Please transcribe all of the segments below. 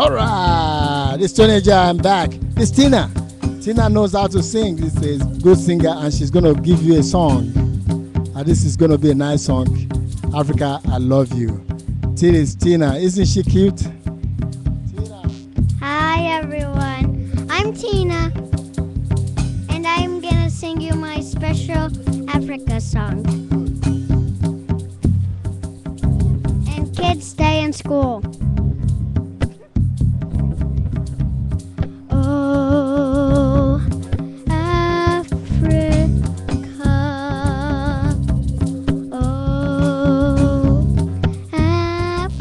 All right, this teenager, I'm back. This Tina. Tina knows how to sing. This is a good singer, and she's gonna give you a song. And this is gonna be a nice song. Africa, I love you. This is Tina. Isn't she cute? Tina. Hi everyone, I'm Tina, and I'm gonna sing you my special Africa song. And kids stay in school. Oh, Africa. Oh, Africa.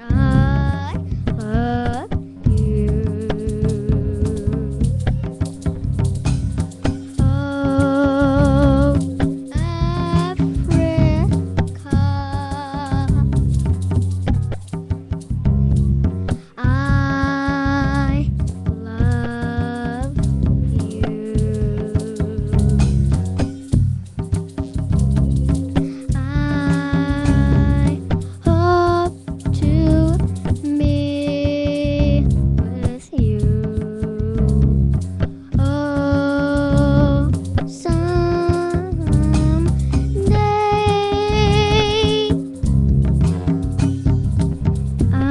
I love you. Oh, Africa. I love you. I hope to meet with you. Oh, someday. Oh,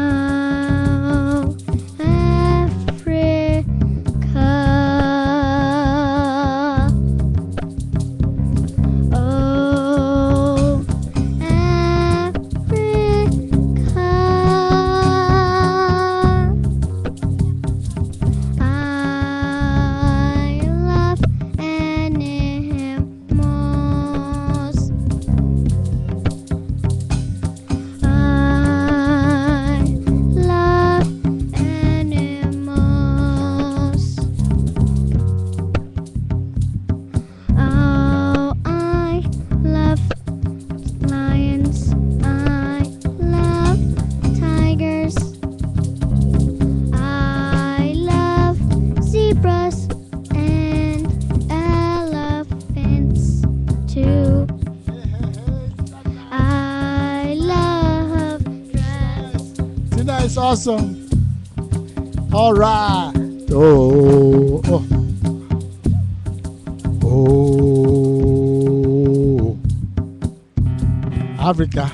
Africa. Oh, Africa. I love animals. I love animals. Oh, I love lions. I love tigers. I love zebras and elephants too. I love dress. Tina is awesome. All right. Oh, oh, oh. Africa.